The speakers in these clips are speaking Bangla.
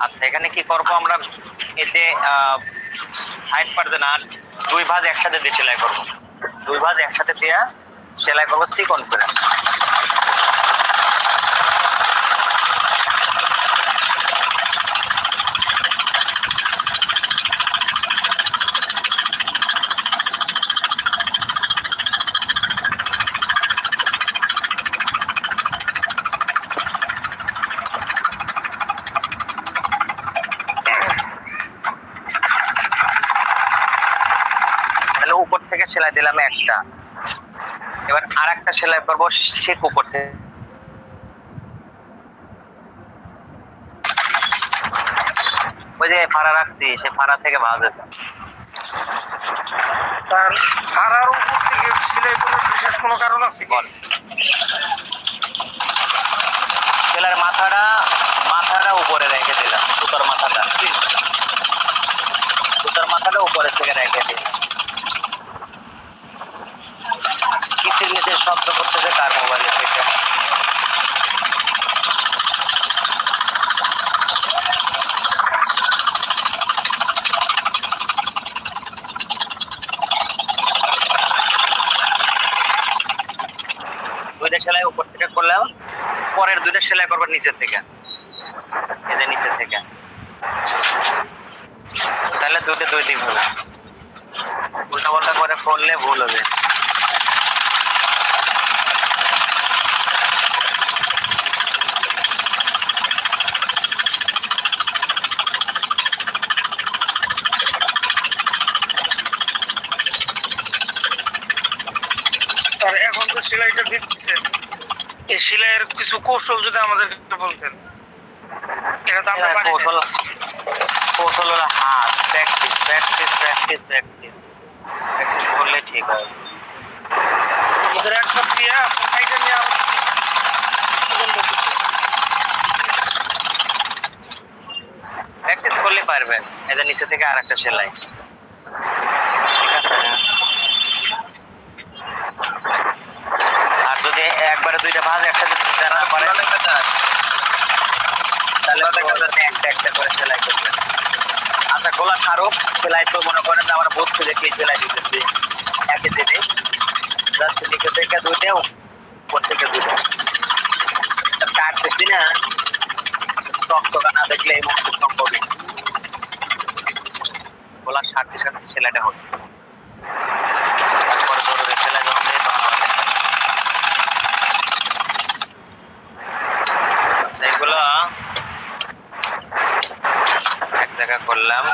আচ্ছা, এখানে কি করবো আমরা? এতে 60% আর 2 ভাঁজ একসাথে দিয়ে সেলাই করবো। 2 ভাঁজ একসাথে দিয়ে সেলাই করবো চিকন করে। তাহলে উপর থেকে সেলাই দিলাম একটা, এবার আর একটা সেলাই করবো ঠিক উপর থেকে। ওই যে ফাড়া রাখছি, সে ফাড়া থেকে ভাঁজ হয়েছে। স্যার ফাড়ার উপর থেকে সেলাই করার বিশেষ কোনো কারণ আছে কি? সেলাইয়ের মাথাটা উপরে রেখে দিলাম, সুতার মাথাটা উপরে থেকে রেখে দিলাম। কিসের নিচে শব্দ করতেছে কার মোবাইলে থেকে? দুইটা সেলাই উপর থেকে করলাম, পরের দুইটা সেলাই করবার নিচের থেকে, এই যে নিচের থেকে। তাহলে দুইটা দুই দিক হবে, উল্টা পাল্টা করে করলে ভুল হবে। স্যার এখন তো সেলাইটা দিচ্ছে, এই সেলাইয়ের কিছু কৌশল যদি আমাদেরকে বলতেন। এটা তো আমরা পারি না। কৌশল হলো হাত, practice practice practice practice practice করলে ঠিক হয়। আমাদের এক কাপ দিয়ে এটা নিয়ে প্র্যাকটিস করলে পারবেন। এদের নিচে থেকে আর একটা সেলাই, ঠিক আছে? আর যদি একবারে দুইটা ভাঁজ একসাথে জানার পরে তাহলে একটা একটা করে সেলাই করবেন। আচ্ছা, গোলা ছাড়ুক, সেলাই তো মনে করেন আমরা বসতে দেখে সেলাই দিতেছি একে দিনে, যাচ্ছে নিচে থেকে দুইটা, উপর থেকে দুইটা কাটতেছি না, টকটকা না দেখলে এই মুহূর্তে সম্ভবই। গোলা সারতে সারতে সেলাইটা হচ্ছে, তারপরে জরুরি সেলাই যখন দিয়ে তখন এইগুলো এক জায়গা করলাম।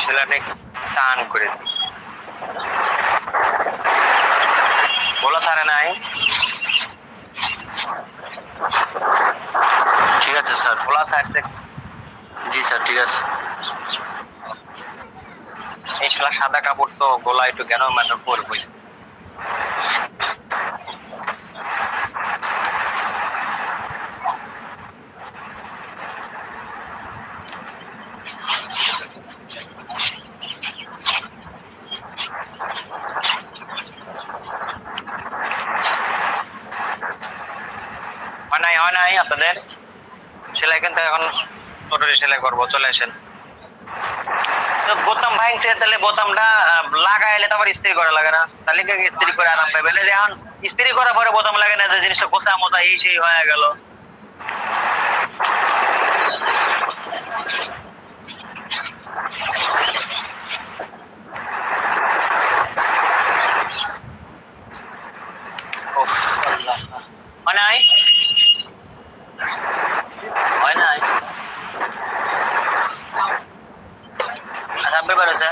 সেলাইটা টান করে দিই, গোলা ছাড়ে নাই। ঠিক আছে স্যার। গোলা ছাড়ছে? জি স্যার, ঠিক আছে। এই সাদা কাপড় তো গোলা একটু কেন ম্যাটার করবই। হয় নাই আপনাদের সেলাই? কিন্তু এখন ছোটরি সেলাই করবো, চলে আসেন। বোতাম ভাঙছে, তাহলে বোতামটা লাগাইলে তো আবার ইস্ত্রি করা লাগে না, তাহলে ইস্ত্রি করে আরাম পাইবে। এখন ইস্ত্রি করার পরে বোতাম লাগে না, যে জিনিসটা গোছা মোতা এই সেই হয়ে গেল। হয় নাই? হয় নাই? আচ্ছা, বেরোচ্ছে।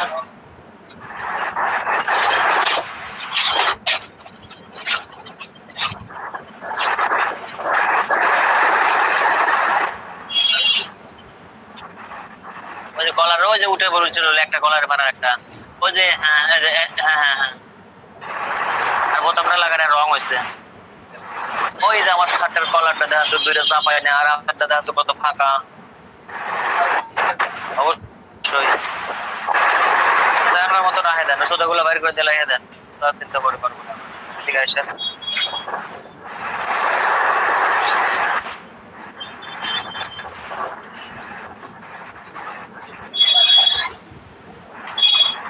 ওই যে কলার, ওই যে উঠে বলছিল একটা কলার বানার একটা, ওই যে হ্যাঁ হ্যাঁ হ্যাঁ হ্যাঁ, আর বোতামটা লাগানোর রং হয়েছে। ওই যে আমার শার্টের কলারটা দেখা তো দুইটা চাপাই না, আর আপনারটা দেখা তো কত ফাঁকা। অবশ্যই জানার মতো রাখে দেন, সুতাগুলো বাইর করে দিলে রেখে দেন, তা চিন্তা করে পারবো না। ঠিক আছে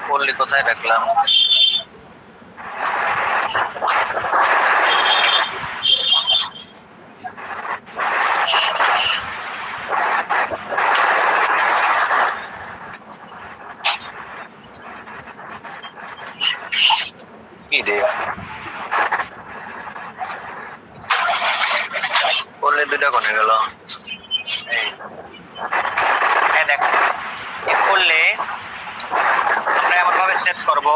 পল্লী কোথায় রাখলাম? কি রে পল্লী দুইটা কোনে গেল? এই দেখ এই পল্লী আমরা এমন ভাবে সেট করবো,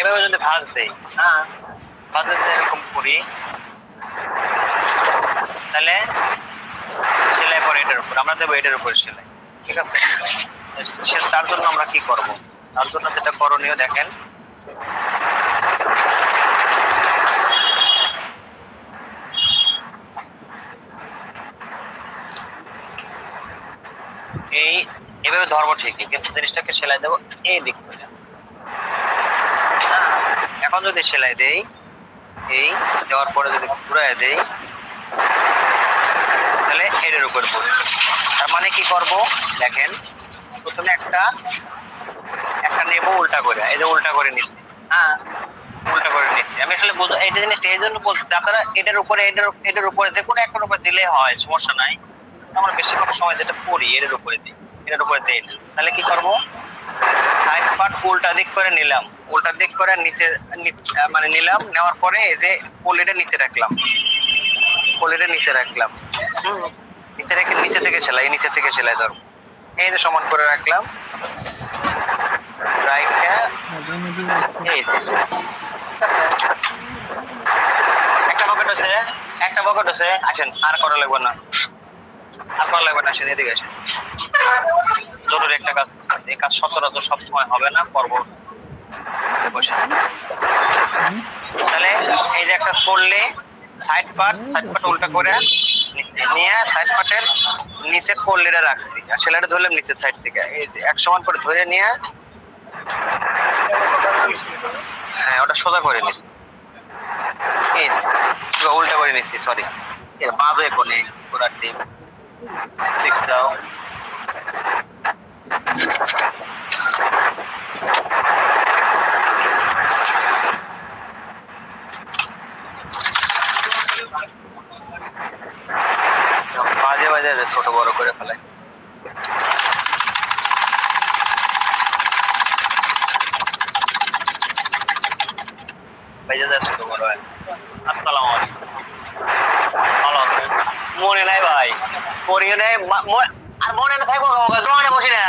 এভাবে যদি ভাঁজ দেই, হ্যাঁ ভাঁজ যদি এরকম করি তাহলে সেলাই পরে এটার উপর আমরা দেবো, এটার উপর সেলাই। ঠিক আছে, তার জন্য আমরা কি করব? তার জন্য যেটা করণীয় দেখেন, এই এভাবে ধরবো ঠিকই, কিন্তু জিনিসটাকে সেলাই দেবো এই দিক করে। এখন যদি সেলাই দেই, এই দেওয়ার পরে যদি ঘুরায় দেই তাহলে এর উপর পড়বে। তার মানে কি করব দেখেন, প্রথমে একটা নেব উল্টা করে, এই যে উল্টা করে নিচ্ছি, হ্যাঁ উল্টা করে নিচ্ছি। আমি আসলে এইটা জিনিস এই জন্য বলছি, আপনারা এটার উপরে এটার উপরে যে কোনো একটার উপরে দিলে হয়, সমস্যা নাই। আমরা বেশিরভাগ সময় যেটা করি এর উপরে দিই, এটার উপরে দিই। তাহলে কি করব, সাইড পার্ট উল্টা দিক করে নিলাম, উল্টা দিক করে নিচে মানে নিলাম, নেওয়ার পরে এই যে পলিটা নিচে রাখলাম, পলিটা নিচে রাখলাম, নিচে রেখে নিচে থেকে সেলাই ধরো, এই যে সমান করে রাখলাম, রাইটটা এই একটা পকেট আছে, আসেন আর করা লাগবে না, আসেন এদিকে আসেন। জরুরি একটা কাজ করতেছে, এই কাজ সচরাচর সবসময় হবে না, করবো বসে। তাহলে এই যে একটা করলে সাইড পার্ট উল্টা করে নিয়ে সাইড পার্টের নিচে পল্লীটা রাখছি, আর সেলাইটা ধরলাম নিচের সাইড থেকে, এই যে এক সমান করে ধরে নিয়ে, হ্যাঁ ওটা সোজা করে নিচ্ছি, এই যে উল্টা করে নিচ্ছি, সরি বাজে কোনে পুরা টিম ঠিক দাও। বাজে ছোট বড় করে ফেলাই। আসসালামু আলাইকুম, ভালো আছেন? মনে নাই ভাই, করিয়ে নেই আর মনে না থাকবো, দোকানে বসি না,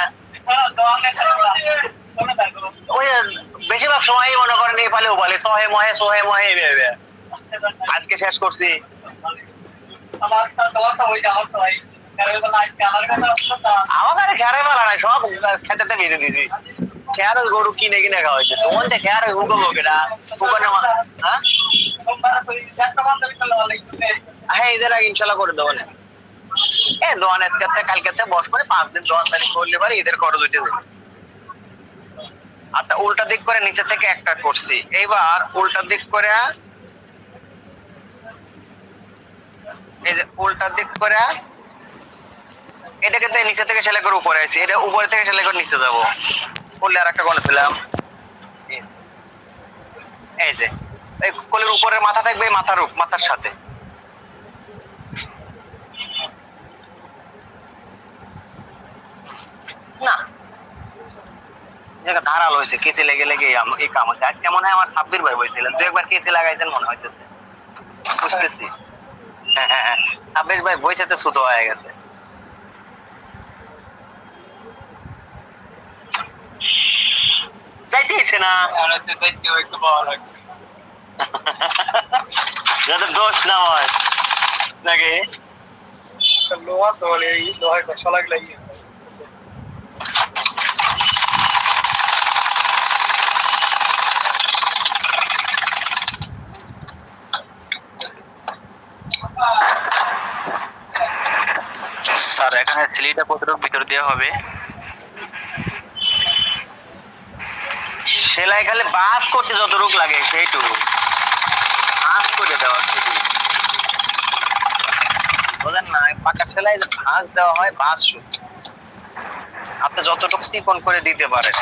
ওই বেশিরভাগ সময় মনে করেন এই পালে ওপালে সহে মহে ভেবে আজকে শেষ করছি। আমার খেয়ারে পালা নাই, সব খেতে বেঁধে দিছি, খেয়ারের গরু কিনে খাওয়া হয়েছে, ওন যে খেয়ারে হুকম লোকেরা হুকানে হ্যাঁ এদের আগে ইনশাল্লাহ করে দেবো না। দোয়ান আজকে কালকে বস করে 5 দিন দোয়ান তারিখ করলে পারে এদের খরচ উঠে যাবে। আচ্ছা উল্টা দিক করে নিচে থেকে একটা করছি, এইবার উল্টা দিক করে এই যে উল্টা দিক করে এটাকে তো নিচে থেকে সেলাই করে উপরে আছি, এটা উপরে থেকে সেলাই করে নিচে যাবো, করলে আর একটা করে ফেলাম, এই যে এই কোলের উপরে মাথা থাকবে, মাথার সাথে না জায়গা ধারাল হয়েছে, কেসে লেগে এই কাম হচ্ছে। আজকে মনে হয় আমার সাব্বির ভাই বলছিলেন 2 একবার কেসে লাগাইছেন মনে হইতেছে, বুঝতেছি। হ্যাঁ সাব্বির ভাই বইসাতে সুতো হয়ে গেছে। যাইতে না যাতে দোষ না হয় নাকি, লোহা তো এই লোহায় কষা লাগলে স্যার এখানে সিলিটা কতটুকু ভিতর দেওয়া হবে? সেলাই খালি বাস করতে যতটুকু লাগে সেইটুকু ভাঁজ করে দেওয়া শুধু, বুঝলেন না? পাকা সেলাই যে ভাঁজ দেওয়া হয় বাস শুধু, আপনি যতটুকু চিকন করে দিতে পারেন।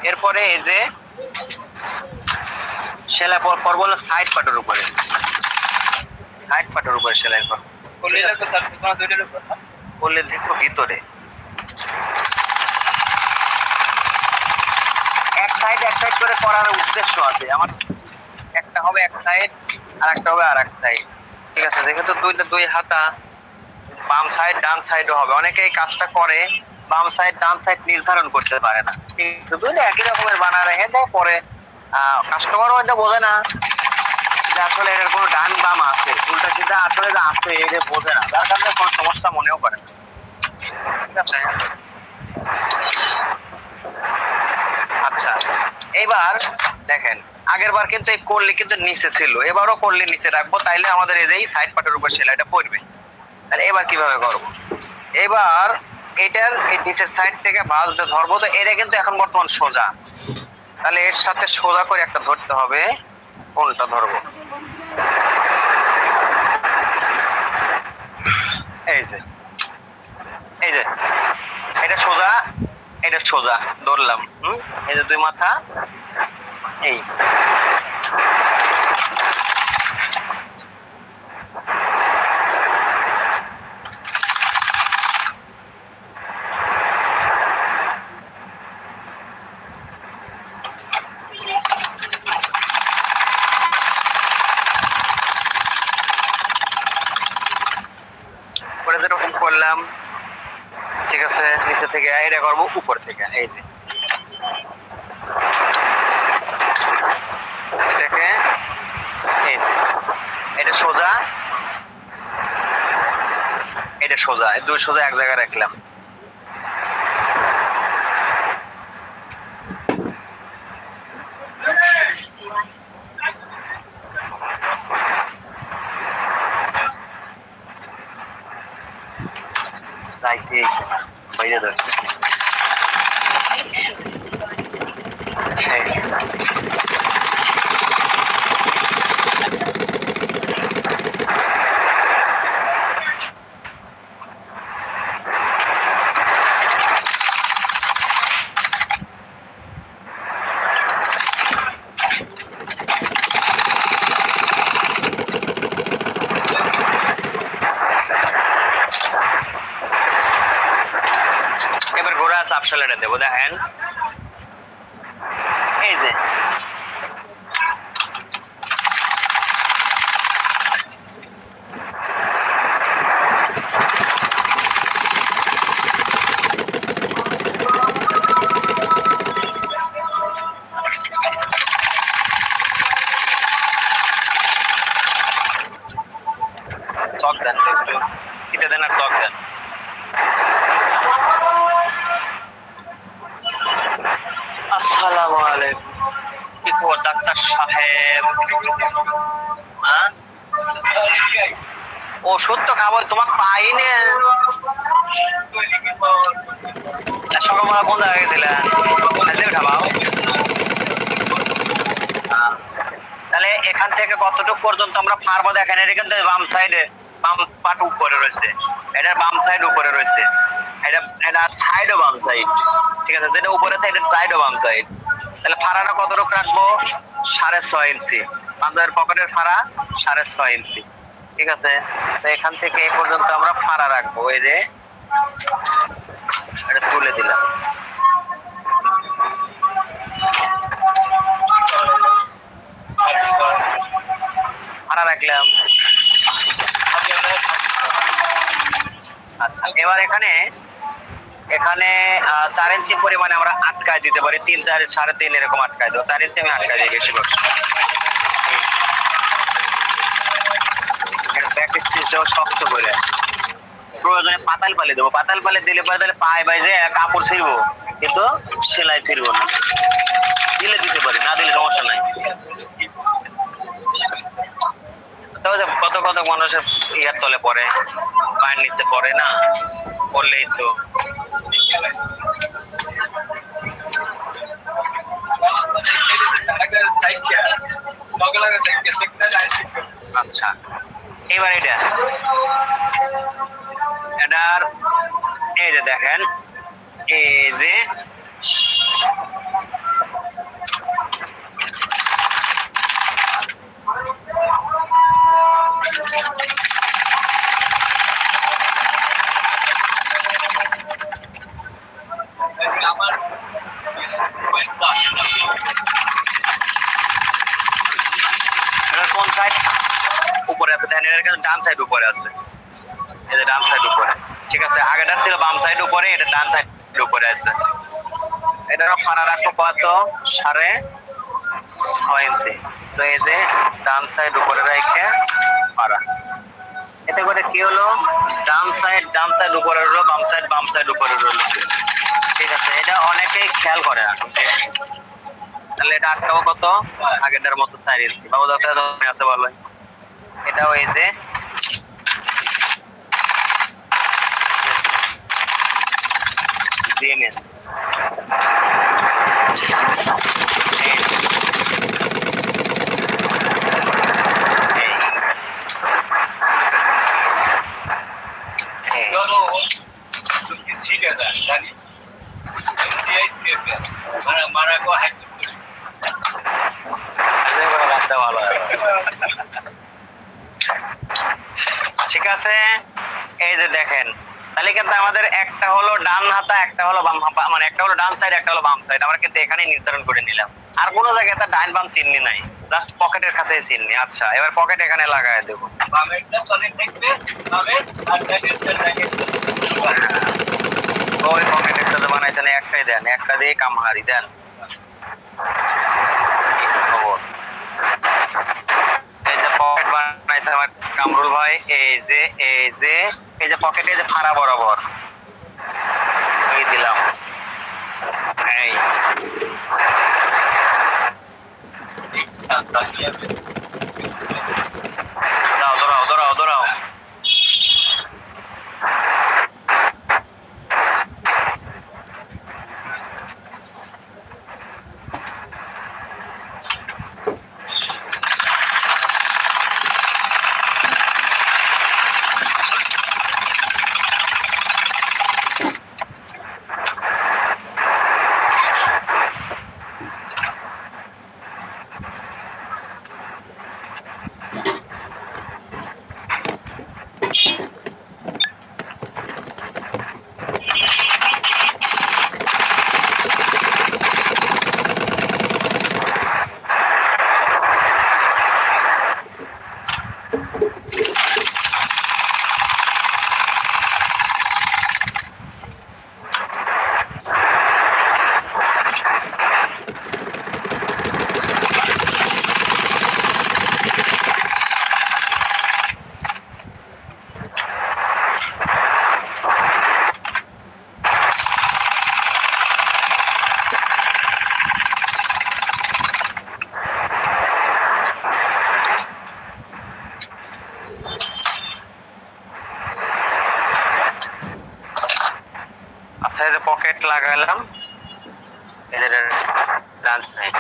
এরপরে এই যে সেলাই করবো হলো সাইড পাটের উপরে, সাইড পাটের উপরে সেলাই করবো। করলে একটু ভিতরে এক সাইড করে করার উদ্দেশ্য আছে আমার। একটা হবে এক সাইড আর একটা হবে আর এক সাইড, ঠিক আছে? যেহেতু দুই হাতা, বাম সাইড ডান সাইডও হবে। অনেকে এই কাজটা করে বাম সাইড ডান সাইড নির্ধারণ করতে পারে না, কিন্তু দুইটা একই রকমের বানা রেখে দেয়। পরে কাস্টমারও এটা বোঝে না যে আসলে এর কোনো ডান বাম আছে, উল্টা সিধা আসলে যে আছে এটা বোঝে না, যার কারণে কোনো সমস্যা মনেও করে না, ঠিক আছে? আচ্ছা, এইবার দেখেন আগের বার কিন্তু এই করলি কিন্তু নিচে ছিল, এবারও করলি নিচে রাখবো, তাইলে আমাদের এই যে সাইড পাটের উপর সেলাইটা পড়বে। তাহলে এবার কিভাবে করব? এবার এটার এই নিচের সাইড থেকে ভাঁজ দিয়ে ধরবো, তো এটা কিন্তু এখন বর্তমান সোজা, তাহলে এর সাথে সোজা করে একটা ধরতে হবে। কোনটা ধরবো? এই যে এই যে এটা সোজা, এটা সোজা ধরলাম। এই যে দুই মাথা, এই যেরকম করলাম, ঠিক আছে? নিচে থেকে এটা করবো, উপর থেকে এই যে এটাকে, এই যে এটা সোজা, এটা সোজা, দুই সোজা এক জায়গায় রাখলাম। বাইরে ধর সাপ সেলাইটা দেবো, দেখেন এই যে চক দেন, একটু কিতে দেন আর চক দেন। আসসালামু আলাইকুম, কি খবর ডাক্তার সাহেব? ওষুধ তো খাবো, তোমাকে পাইনি। সকালবেলা কোন জায়গায় গেছিলেন? খাবাও। তাহলে এখান থেকে কতটুকু পর্যন্ত আমরা পারবো দেখেন, এটা কিন্তু বাম সাইডে, বাম পাট উপরে রয়েছে, এটার বাম সাইড উপরে রয়েছে, এটা সাইডও বাম সাইড, ঠিক আছে? যেটা উপরে সাইড এটা সাইডও বাম সাইড। তাহলে ফাড়াটা কতটুকু রাখবো? 6.5 ইঞ্চি। পাঞ্জাবের পকেটের ফাড়া 6.5 ইঞ্চি, ঠিক আছে? তো এখান থেকে এই পর্যন্ত আমরা ফাড়া রাখবো। এই যে এটা তুলে দিলাম, ফাড়া রাখলাম। আচ্ছা, এবার এখানে 4 ইঞ্চি পরিমাণে আমরা আটকায় দিতে পারি, 3, 4, 3.5 এরকম আটকায় দেবো। 4 ইঞ্চি আমি আটকায় দিই বেশি করে। ব্যাক স্টিচটাও শক্ত করে, প্রয়োজনে পাতাল পালে দেবো। পাতাল পালে দিলে পরে তাহলে পায়ে বাইজে কাপড় ছিঁড়বো, কিন্তু সেলাই ছিঁড়বো না। দিলে দিতে পারি, না দিলে সমস্যা নাই। তো যে কত কত মানুষের ইয়ার তলে পড়ে, পায়ের নিচে পড়ে না, পড়লেই তো আচ্ছা। এবার এটার এই যে দেখেন, এই যে আমার কোন সাইড উপরে আছে, দেখেন এটা কিন্তু ডান সাইড উপরে আছে, এই যে ডান সাইড উপরে, ঠিক আছে। আগেটা ছিল বাম সাইড উপরে, এটা ডান সাইড উপরে আছে। এটারও ফাড়া রাখবো কত, 6.5 ইঞ্চি। তো এই যে ডান সাইড উপরে রেখে ফাড়া, এতে করে কি হলো, ডান সাইড উপরে রইলো, বাম সাইড উপরে রইলো, ঠিক আছে। এটা অনেকেই খেয়াল করে না, তাহলে এটা আটকাবো কত, আগেরটার মতো 4 ইঞ্চি। বাবু দরকার আছে বলো, এটাও এই যে জিএমএস, ঠিক আছে। এই যে দেখেন, তাহলে কিন্তু আমাদের একটা হলো ডান হাতা, একটা হলো বাম হাতা, মানে একটা হলো ডান সাইড, একটা হলো বাম সাইড, আমরা কিন্তু এখানেই নির্ধারণ করে নিলাম। আর কোনো জায়গায় তার ডান বাম চিহ্ন নাই, জাস্ট পকেটের কাছে চিহ্ন। আচ্ছা, এবার পকেট এখানে লাগায় দেবো। ওই পকেটের সাথে বানাইছেন, একটাই দেন, একটা দিয়ে কামহারি দেন। এই যে পকেট বানাইছে আমার কামরুল ভাই, এই যে পকেটে যে ফাড়া বরাবর এই দিলাম, এই ধরাও। আচ্ছা, এই যে পকেট লাগালাম, এদের ডান সাইড,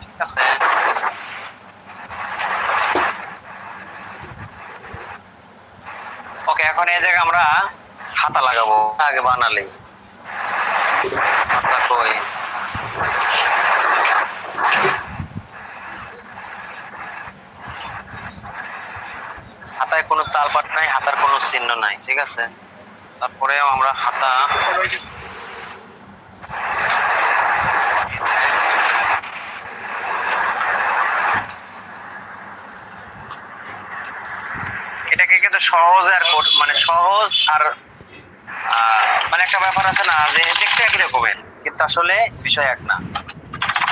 ঠিক আছে। ওকে, এখন এই জায়গায় আমরা হাতা লাগাবো, আগে বানালে হাতা কই, হাতায় কোনো তালপাট নাই, হাতার কোনো চিহ্ন নাই, ঠিক আছে। তারপরে আমরা হাতা এটাকে কিন্তু সহজ আর মানে সহজ আর মানে একটা ব্যাপার আছে না, যে দেখতে একই রকমের কিন্তু আসলে বিষয় এক না,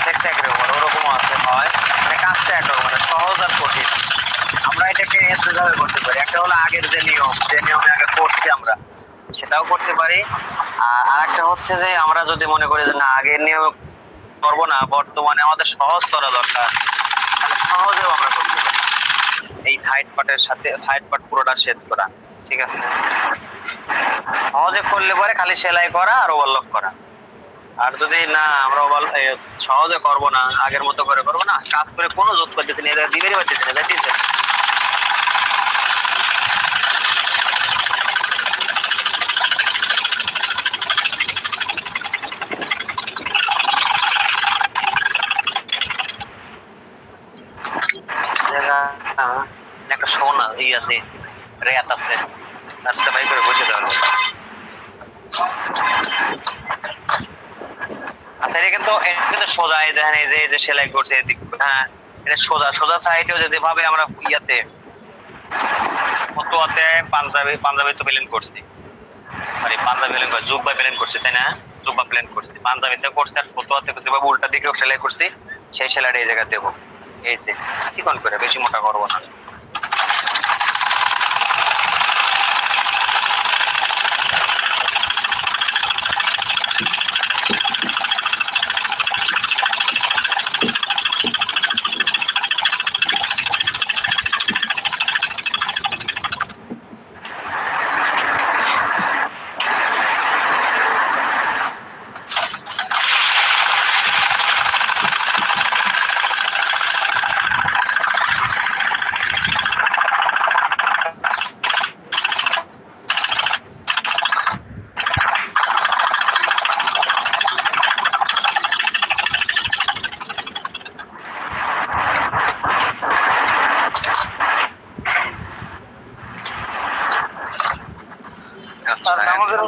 দেখতে একই রকম ওরকম আছে, হয় মানে কাজটা একরকম, মানে সহজ আর কঠিন। আমরা এটাকে দুভাবে করতে পারি, একটা হলো আগের যে নিয়মে আগে করছি আমরা, সেটাও করতে পারি। আর একটা হচ্ছে যে আমরা যদি মনে করি যে না, আগের নিয়ম করবো না, বর্তমানে আমাদের সহজ করা দরকার, তাহলে সহজেও আমরা করতে পারি। এই সাইড পার্টের সাথে সাইড পার্ট পুরোটা শেড করা, ঠিক আছে? সহজে করলে পরে খালি সেলাই করা আর ওভারলক করা। আর যদি না আমরা সহজে করবো না, আগের মতো করে করবো না, কাজ করে কোনো যোগ করতেছি না, এদের দিবেরই পারতেছি না, যাইতেছে। একটা সোনা আছে, রেত আছে, রাস্তা বাই করে বসে দেওয়ার মতো। আচ্ছা, এটা কিন্তু সোজা, এই দেখেন, এই যে সেলাই করছে এদিক, হ্যাঁ এটা সোজা সোজা সাইডেও যেভাবে আমরা ইয়াতে ফতুয়াতে পাঞ্জাবি তো প্লেন করছি, মানে পাঞ্জাবি প্লেন করে জুব্বা প্লেন করছি, তাই না? জুব্বা প্লেন করছি, পাঞ্জাবিতে করছি, আর ফতুয়াতে যেভাবে উল্টা দিকেও সেলাই করছি, সেই সেলাইটা এই জায়গায় দেবো। এই যে চিকন করে, বেশি মোটা করবো না।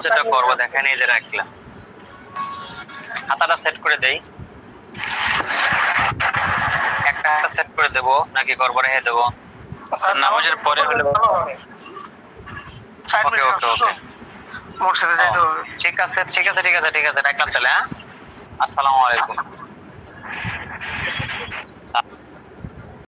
যেটা করবো দেখেন, এই যে রাখলাম, হাতাটা সেট করে দেই, একটা হাতা সেট করে দেবো নাকি করবো রেখে দেবো? নামাজের পরে হলে ভালো হবে। ওকে ওকে ওকে, মোর সাথে যাইতে হবে। ঠিক আছে ঠিক আছে ঠিক আছে ঠিক আছে, রাখলাম তাহলে। হ্যাঁ, আসসালামু আলাইকুম।